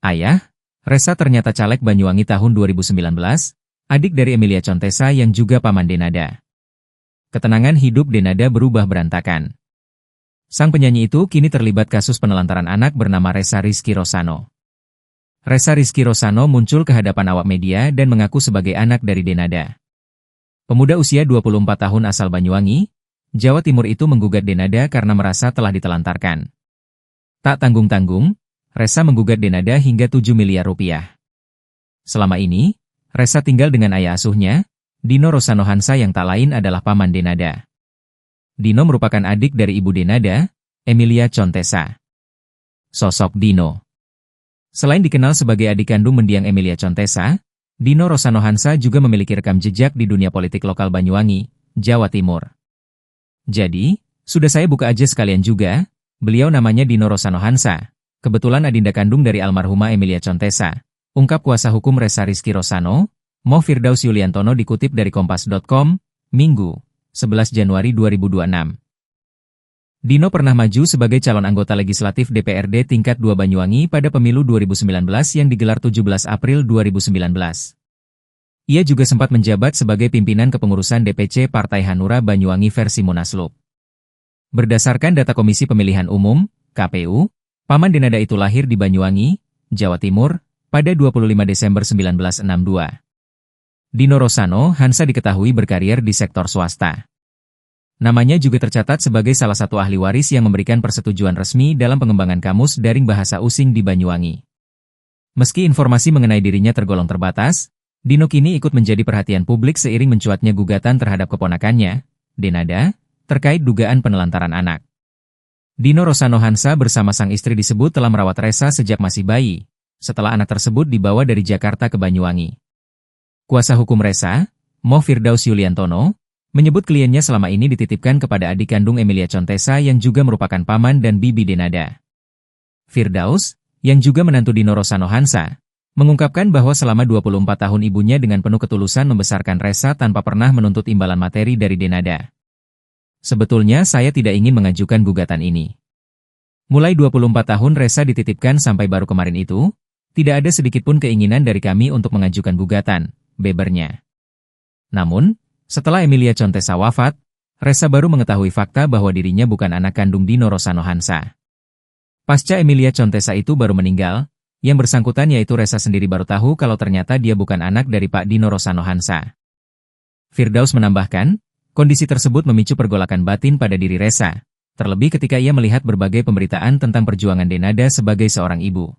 Ayah, Ressa ternyata caleg Banyuwangi tahun 2019, adik dari Emilia Contessa yang juga paman Denada. Ketenangan hidup Denada berubah berantakan. Sang penyanyi itu kini terlibat kasus penelantaran anak bernama Ressa Rizky Rosano. Ressa Rizky Rosano muncul ke hadapan awak media dan mengaku sebagai anak dari Denada. Pemuda usia 24 tahun asal Banyuwangi, Jawa Timur itu menggugat Denada karena merasa telah ditelantarkan. Tak tanggung-tanggung, Ressa menggugat Denada hingga 7 miliar rupiah. Selama ini, Ressa tinggal dengan ayah asuhnya, Dino Rosano Hansa yang tak lain adalah paman Denada. Dino merupakan adik dari ibu Denada, Emilia Contessa. Sosok Dino. Selain dikenal sebagai adik kandung mendiang Emilia Contessa, Dino Rosano Hansa juga memiliki rekam jejak di dunia politik lokal Banyuwangi, Jawa Timur. Jadi, sudah saya buka aja sekalian juga, beliau namanya Dino Rosano Hansa. Kebetulan adinda kandung dari almarhumah Emilia Contessa, ungkap kuasa hukum Ressa Rizky Rosano, Mo Firdaus Yuliantono dikutip dari Kompas.com, Minggu, 11 Januari 2026. Dino pernah maju sebagai calon anggota legislatif DPRD tingkat 2 Banyuwangi pada pemilu 2019 yang digelar 17 April 2019. Ia juga sempat menjabat sebagai pimpinan kepengurusan DPC Partai Hanura Banyuwangi versi Munaslup. Berdasarkan data Komisi Pemilihan Umum, KPU, paman Denada itu lahir di Banyuwangi, Jawa Timur, pada 25 Desember 1962. Dino Rosano Hansa diketahui berkarier di sektor swasta. Namanya juga tercatat sebagai salah satu ahli waris yang memberikan persetujuan resmi dalam pengembangan kamus daring bahasa using di Banyuwangi. Meski informasi mengenai dirinya tergolong terbatas, Dino kini ikut menjadi perhatian publik seiring mencuatnya gugatan terhadap keponakannya, Denada, terkait dugaan penelantaran anak. Dino Rosano Hansa bersama sang istri disebut telah merawat Ressa sejak masih bayi, setelah anak tersebut dibawa dari Jakarta ke Banyuwangi. Kuasa hukum Ressa, Mo Firdaus Yuliantono, menyebut kliennya selama ini dititipkan kepada adik kandung Emilia Contessa yang juga merupakan paman dan bibi Denada. Firdaus, yang juga menantu Dino Rosano Hansa, mengungkapkan bahwa selama 24 tahun ibunya dengan penuh ketulusan membesarkan Ressa tanpa pernah menuntut imbalan materi dari Denada. Sebetulnya saya tidak ingin mengajukan gugatan ini. Mulai 24 tahun Ressa dititipkan sampai baru kemarin itu, tidak ada sedikitpun keinginan dari kami untuk mengajukan gugatan, bebernya. Namun, setelah Emilia Contessa wafat, Ressa baru mengetahui fakta bahwa dirinya bukan anak kandung Dino Rosano Hansa. Pasca Emilia Contessa itu baru meninggal, yang bersangkutan yaitu Ressa sendiri baru tahu kalau ternyata dia bukan anak dari Pak Dino Rosano Hansa. Firdaus menambahkan, kondisi tersebut memicu pergolakan batin pada diri Ressa, terlebih ketika ia melihat berbagai pemberitaan tentang perjuangan Denada sebagai seorang ibu.